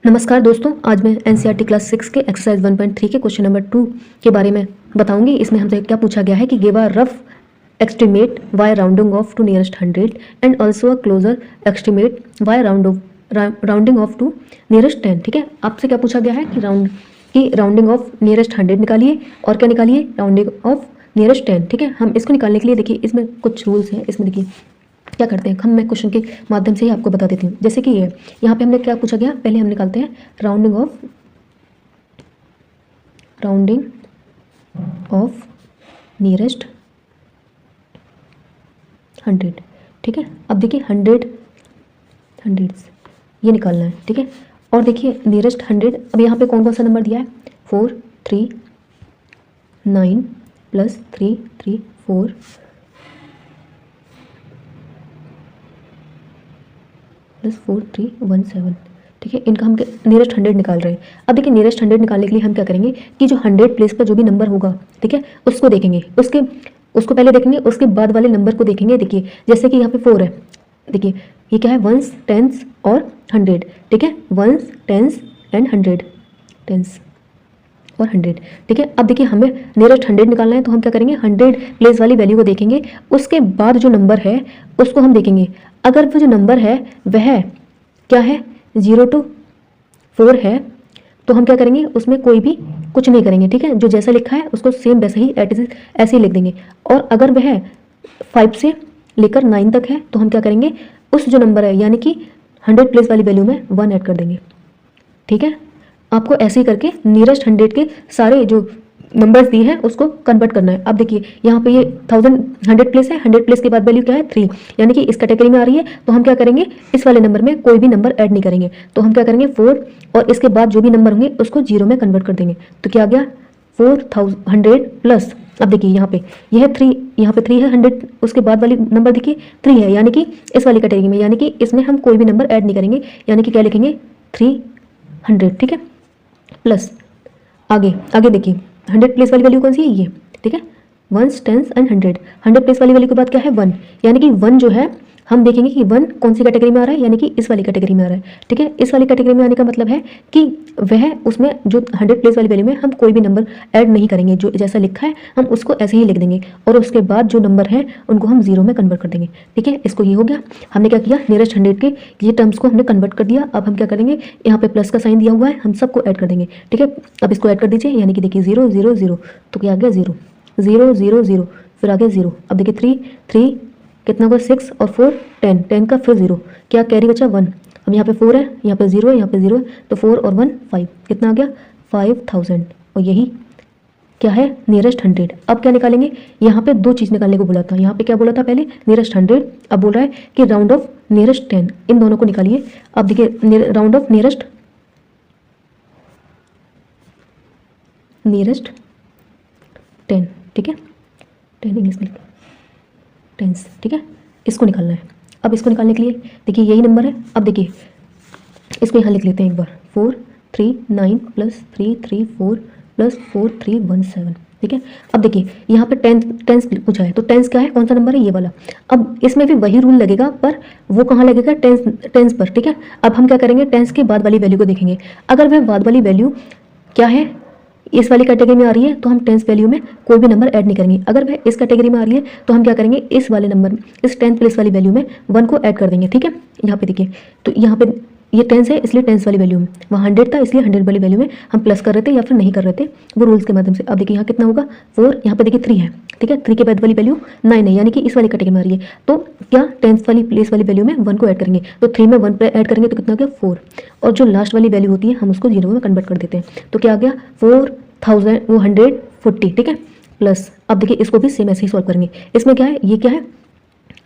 नमस्कार दोस्तों, आज मैं एनसीईआरटी क्लास 6 के एक्सरसाइज 1.3 के क्वेश्चन नंबर 2 के बारे में बताऊंगी। इसमें हमसे क्या पूछा गया है कि give a rough estimate by rounding off to nearest 100 and also a closer estimate by rounding off to nearest 10। ठीक है, आपसे क्या पूछा गया है कि राउंडिंग ऑफ नियरेस्ट 100 निकालिए और क्या निकालिए, राउंडिंग ऑफ नियरेस्ट 10। ठीक है, हम इसको निकालने के लिए देखिए इसमें कुछ रूल्स हैं। इसमें देखिए क्या करते हैं, मैं क्वेश्चन के माध्यम से ही आपको बता देती हूँ। जैसे कि ये यहाँ पे हमने क्या पूछा गया, पहले हम निकालते हैं राउंडिंग ऑफ नियरेस्ट 100। ठीक है, अब देखिए हंड्रेड्स ये निकालना है। ठीक है, और देखिए नियरेस्ट 100, अब यहाँ पे कौन कौन सा नंबर दिया है, 4 3 9 प्लस 3 3 4 प्लस 4 3 1 7। ठीक है, इनका हम नियरेस्ट 100 निकाल रहे हैं। अब देखिए नियरेस्ट 100 निकालने के लिए हम क्या करेंगे कि जो 100 प्लेस पर जो भी नंबर होगा, ठीक है, उसको देखेंगे, उसको पहले देखेंगे, उसके बाद वाले नंबर को देखेंगे। देखिए जैसे कि यहाँ पे 4 है, देखिए ये क्या है, 1s 10s और 100। ठीक है, 1s 10s एंड 100, 10s और 100। ठीक है, अब देखिए हमें नियरेस्ट 100 निकालना है, तो हम क्या करेंगे, 100 प्लेस वाली वैल्यू को देखेंगे, उसके बाद जो नंबर है उसको हम देखेंगे। अगर वो जो नंबर है वह क्या है, 0 to 4 है, तो हम क्या करेंगे, उसमें कोई भी कुछ नहीं करेंगे। ठीक है, जो जैसा लिखा है उसको सेम वैसे ही ऐसे ही लिख देंगे। और अगर वह 5 से लेकर 9 तक है, तो हम क्या करेंगे, उस जो नंबर है यानी कि 100 प्लेस वाली वैल्यू में 1 ऐड कर देंगे। ठीक है, आपको ऐसे ही करके नियरेस्ट 100 के सारे जो नंबर्स दिए हैं उसको कन्वर्ट करना है। अब देखिए यहाँ पे ये 100 प्लेस है, 100 प्लेस के बाद वैल्यू क्या है, 3, यानी कि इस कैटेगरी में आ रही है। तो हम क्या करेंगे, इस वाले नंबर में कोई भी नंबर ऐड नहीं करेंगे, तो हम क्या करेंगे 4 और इसके बाद जो भी नंबर होंगे उसको 0 में कन्वर्ट कर देंगे। तो क्या आ गया, 400 प्लस, अब देखिए यहाँ पे यह है 3, यहाँ पे 3 है, 100 उसके बाद वाली नंबर देखिए 3 है, यानी कि इस वाली कैटेगरी में, यानी कि इसमें हम कोई भी नंबर ऐड नहीं करेंगे, यानी कि क्या लिखेंगे 300। ठीक है, प्लस आगे देखिए 100 प्लेस वाली वैल्यू कौन सी है, ये। ठीक है, 1s 10s एंड 100 प्लेस वाली वैल्यू के बाद क्या है, 1, यानी कि 1 जो है हम देखेंगे कि 1 कौन सी कैटेगरी में आ रहा है, यानी कि इस वाली कैटेगरी में आ रहा है। ठीक है, इस वाली कैटेगरी में आने का मतलब है कि वह उसमें जो 100 प्लेस वाली वैल्यू में हम कोई भी नंबर ऐड नहीं करेंगे, जो जैसा लिखा है हम उसको ऐसे ही लिख देंगे, और उसके बाद जो नंबर है उनको हम 0 में कन्वर्ट कर देंगे। ठीक है, इसको ये हो गया, हमने क्या किया, नियरेस्ट 100 के ये टर्म्स को हमने कन्वर्ट कर दिया। अब हम क्या करेंगे, यहाँ पे प्लस का साइन दिया हुआ है, हम सबको ऐड कर देंगे। ठीक है, अब इसको ऐड कर दीजिए, यानी कि देखिए 0 0 0, तो क्या आ गया 0 0 0 0, फिर आ गया 0। अब देखिए 3 3 कितना होगा, 6 और 4 10, 10 का फिर 0, क्या कैरी बचा 1। अब यहाँ पे 4 है, यहाँ पे 0 है, यहाँ पे 0 है, तो 4 और 1 5, कितना आ गया 5000। और यही क्या है, नियरेस्ट 100। अब क्या निकालेंगे, यहाँ पे दो चीज़ निकालने को बोला था। यहाँ पे क्या बोला था, पहले नियरेस्ट 100, अब बोल रहा है कि राउंड ऑफ नियरेस्ट 10, इन दोनों को निकालिए। अब देखिए राउंड ऑफ नियरेस्ट 10, ठीक है, 10 इंग्लिश में 10s। ठीक है, इसको निकालना है। अब इसको निकालने के लिए देखिए यही नंबर है, अब देखिए इसको यहाँ लिख लेते हैं एक बार, 4 3 9 प्लस 3 3 4 प्लस 4 3 1 7। ठीक है, अब देखिए यहाँ पे टेंस पूछा है, तो टेंस क्या है, कौन सा नंबर है, ये वाला। अब इसमें भी वही रूल लगेगा, पर वो कहाँ लगेगा, टेंस पर। ठीक है, अब हम क्या करेंगे, टेंस के बाद वाली वैल्यू को देखेंगे। अगर वह बाद वाली वैल्यू क्या है, इस वाली कैटेगरी में आ रही है, तो हम टेंस वैल्यू में कोई भी नंबर ऐड नहीं करेंगे। अगर वह इस कैटेगरी में आ रही है, तो हम क्या करेंगे, इस वाले नंबर, इस 10 प्लेस वाली वैल्यू में 1 को ऐड कर देंगे। ठीक है, यहाँ पे देखिए, तो यहाँ पे ये 10 है, इसलिए 10 वाली वैल्यू में, वहाँ 100 था इसलिए 100 वाली वैल्यू में हम प्लस कर रहे थे या फिर नहीं कर रहे थे, वो रूल्स के माध्यम से। अब देखिए यहाँ कितना होगा, 4, यहाँ पे देखिए 3 है। ठीक है, 3 के बाद वाली वैल्यू 9 है, यानी कि इस वाली कैटेगरी में आ रही है, तो क्या 10 वाली प्लेस वाली वैल्यू में 1 को ऐड करेंगे, तो 3 में 1 ऐड करेंगे तो कितना हो गया 4, और जो लास्ट वाली वैल्यू होती है हम उसको 0 में कन्वर्ट कर देते हैं। तो क्या आ गया 140। ठीक है, प्लस अब देखिए इसको भी सेम ऐसे ही सॉल्व करेंगे। इसमें क्या है, ये क्या है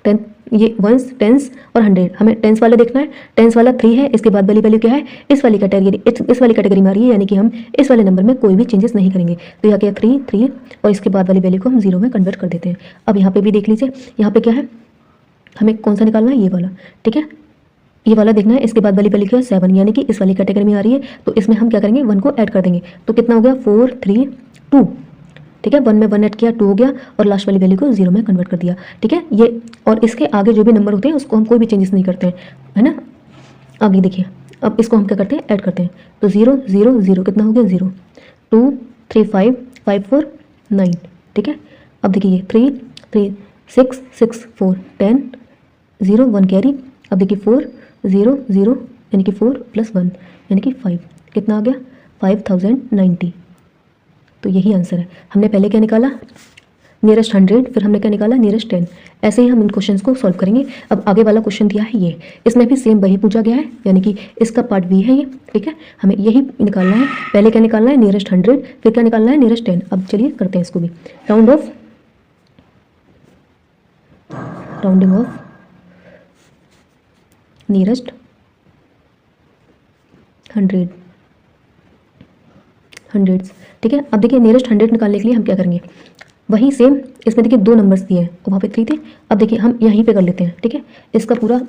10, ये 1s 10s और 100, हमें 10s वाला देखना है। 10s वाला 3 है, इसके बाद वाली वैल्यू क्या है, इस वाली कैटेगरी में आ रही है, यानी कि हम इस वाले नंबर में कोई भी चेंजेस नहीं करेंगे। तो यहाँ क्या 3 3 और इसके बाद वाली वैल्यू को हम 0 में कन्वर्ट कर देते हैं। अब यहाँ पे भी देख लीजिए, यहाँ पे क्या है, हमें कौन सा निकालना है, ये वाला। ठीक है, ये वाला देखना है, इसके बाद वाली वैल्यू क्या है 7, यानी कि इस वाली कैटेगरी में आ रही है, तो इसमें हम क्या करेंगे 1 को ऐड कर देंगे। तो कितना हो गया 4 3 2। ठीक है, 1 में 1 ऐड किया, 2 हो गया, और लास्ट वाली वैल्यू को 0 में कन्वर्ट कर दिया। ठीक है, ये और इसके आगे जो भी नंबर होते हैं उसको हम कोई भी चेंजेस नहीं करते हैं, है ना। आगे देखिए, अब इसको हम क्या करते हैं, ऐड करते हैं। तो 0 0 0 कितना हो गया 0, 2 3 5 5 4 9, ठीक है। अब देखिए ये 3 3 6 6 4 10 0 1 कैरी। अब देखिए 4 0 0 यानी कि 4 + 1 यानी कि 5, कितना आ गया 5090। तो यही आंसर है। हमने पहले क्या निकाला, नियरेस्ट 100, फिर हमने क्या निकाला, नियरेस्ट 10। ऐसे ही हम इन क्वेश्चंस को सॉल्व करेंगे। अब आगे वाला क्वेश्चन दिया है ये, इसमें भी सेम वही पूछा गया है, यानी कि इसका पार्ट बी है ये, ठीक है। हमें यही निकालना है। पहले क्या निकालना है, नियरेस्ट 100, फिर क्या निकालना है, नियरेस्ट 10। अब चलिए करते हैं इसको भी। राउंडिंग ऑफ नियरेस्ट 100, ठीक है। अब देखिए नियरेस्ट 100 निकालने के लिए हम क्या करेंगे, वही सेम, इसमें देखिए 2 नंबर्स दिए हैं और वहाँ पे 3 थे। अब देखिए हम यहीं पे कर लेते हैं, ठीक है। इसका पूरा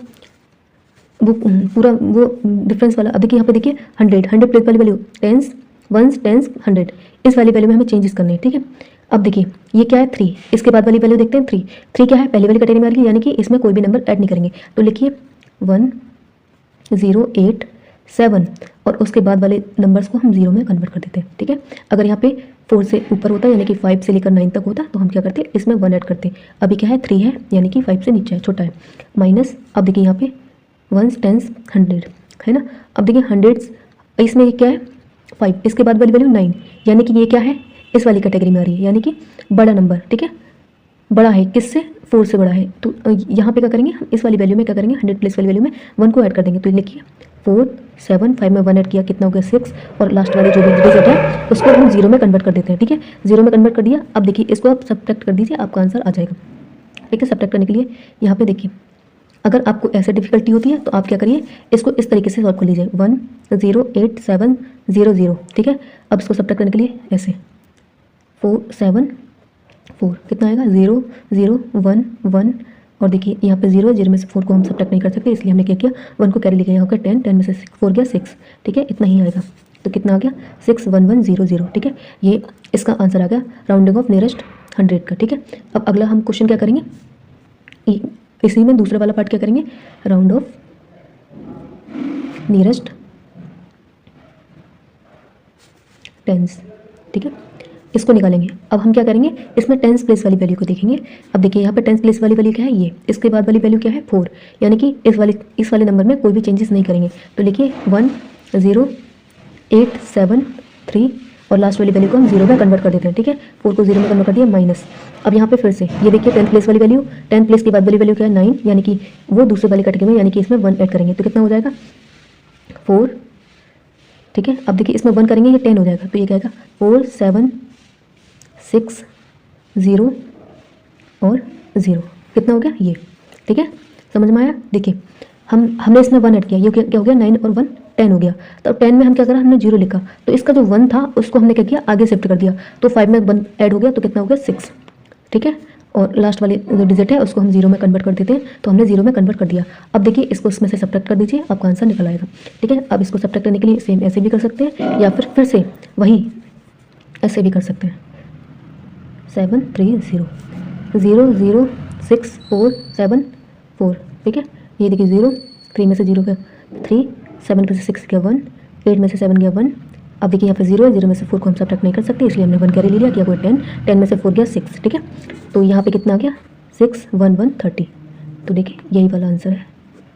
वो डिफरेंस वाला। अब देखिए यहाँ पे देखिए 100 प्लेस वाली वैल्यू, टेंस, वंस, टेंस, 100, इस वाली वैल्यू में हमें चेंजेस करने हैं, ठीक है। अब देखिए ये क्या है 3, इसके बाद वाली वैल्यू देखते हैं 3 क्या है, पहली वाली कैटेगरी में आ गई, यानी कि इसमें कोई भी नंबर ऐड नहीं करेंगे। तो लिखिए 1 0 8 7 और उसके बाद वाले नंबर्स को हम 0 में कन्वर्ट कर देते हैं, ठीक है। अगर यहाँ पे 4 से ऊपर होता है, यानी कि 5 से लेकर 9 तक होता, तो हम क्या करते हैं, इसमें 1 ऐड करते हैं। अभी क्या है 3 है, यानी कि 5 से नीचे है, छोटा है, माइनस। अब देखिए यहाँ पे 1 10 100 है ना। अब देखिए 100 इसमें ये क्या है 5, इसके बाद वाली वैल्यू 9, यानी कि ये क्या है, इस वाली कैटेगरी में आ रही है, यानी कि बड़ा नंबर, ठीक है। बड़ा है किससे, 4 से बड़ा है। तो यहाँ पे क्या करेंगे, हम इस वाली वैल्यू में क्या करेंगे, 100 प्लस वाली वैल्यू में 1 को ऐड कर देंगे। तो लिखिए 4 7 5 में 1 ऐड किया, कितना हो गया 6, और लास्ट वाली जो भी डिजिट है उसको हम 0 में कन्वर्ट कर देते हैं, ठीक है। 0 में कन्वर्ट कर दिया। अब देखिए इसको आप सब्ट्रैक्ट कर दीजिए, आपका आंसर आ जाएगा, ठीक है। सब्ट्रैक्ट करने के लिए यहाँ पे देखिए, अगर आपको ऐसे डिफिकल्टी होती है तो आप क्या करिए, इसको इस तरीके से सॉल्व कर लीजिए, 1 0 8 7 0 0, ठीक है। अब इसको सब्ट्रैक्ट करने के लिए ऐसे 4 7 4 कितना आएगा 0 0 1 1, और देखिए यहाँ पे 0 में से 4 को हम सब्ट्रैक्ट नहीं कर सकते, इसलिए हमने क्या किया 1 को कैरी लिया, यहाँ का 10 में से 4 गया 6, ठीक है। इतना ही आएगा। तो कितना आ गया 6 1 1 0 0, ठीक है। ये इसका आंसर आ गया राउंडिंग ऑफ नियरेस्ट 100 का, ठीक है। अब अगला हम क्वेश्चन क्या करेंगे, इसी में दूसरा वाला पार्ट क्या करेंगे, राउंड ऑफ नियरेस्ट टेंस, ठीक है। इसको निकालेंगे। अब हम क्या करेंगे, इसमें टेंस प्लेस वाली वैल्यू को देखेंगे। अब देखिए यहाँ पे टेंस प्लेस वाली वैल्यू क्या है, ये, इसके बाद वाली वैल्यू क्या है 4, यानी कि इस वाले नंबर में कोई भी चेंजेस नहीं करेंगे। तो लिखिए 1 0 8 7 3 और लास्ट वाली वैल्यू को हम 0 में कन्वर्ट कर देते हैं, ठीक है। 4 को 0 में कन्वर्ट कर दिया, माइनस। अब यहाँ पे फिर से ये देखिए 10 प्लेस वाली वैल्यू, 10 प्लेस के बाद वाली वैल्यू क्या है 9, यानी कि वो दूसरे वाली कैटेगरी में, यानी कि इसमें 1 ऐड करेंगे, तो कितना हो जाएगा 4, ठीक है। अब देखिए इसमें 1 करेंगे, ये 10 हो जाएगा, तो ये क्या आएगा 4 7 6 0 और 0, कितना हो गया ये, ठीक है। समझ में आया। देखिए हमने इसमें 1 ऐड किया, ये क्या हो गया 9 और 1 10 हो गया। तो 10 में हम क्या करा, हमने 0 लिखा, तो इसका जो 1 था उसको हमने क्या किया, आगे शिफ्ट कर दिया, तो 5 में 1 ऐड हो गया, तो कितना हो गया 6, ठीक है। और लास्ट वाली जो डिजिट है उसको हम 0 में कन्वर्ट कर देते हैं, तो हमने 0 में कन्वर्ट कर दिया। अब देखिए इसको इसमें से सब्ट्रैक्ट कर दीजिए, आपका आंसर निकल आएगा, ठीक है। अब इसको सब्ट्रैक्ट करने के लिए सेम ऐसे भी कर सकते हैं, या फिर से वही ऐसे भी कर सकते हैं, 7 3 0 0 0 6 4 7 4, ठीक है। ये देखिए 0 3 में से 0 गया 3, 7 में से 6 गया 1, 8 में से 7 गया 1। अब देखिए यहाँ पे 0 में से 4 को हम सब्ट्रैक्ट नहीं कर सकते, इसलिए हमने 1 कैरी ले लिया, क्या कोई 10 में से 4 गया 6, ठीक है। तो यहाँ पे कितना आ गया 6 1 1 30। तो देखिए यही वाला आंसर है,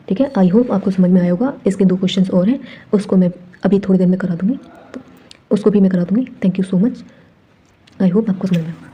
ठीक है। आई होप आपको समझ में आया होगा। इसके 2 क्वेश्चंस और हैं, उसको मैं अभी थोड़ी देर में करा दूँगी, तो उसको भी मैं करा दूँगी। Thank you so much, I hope आपको समझ में आएगा।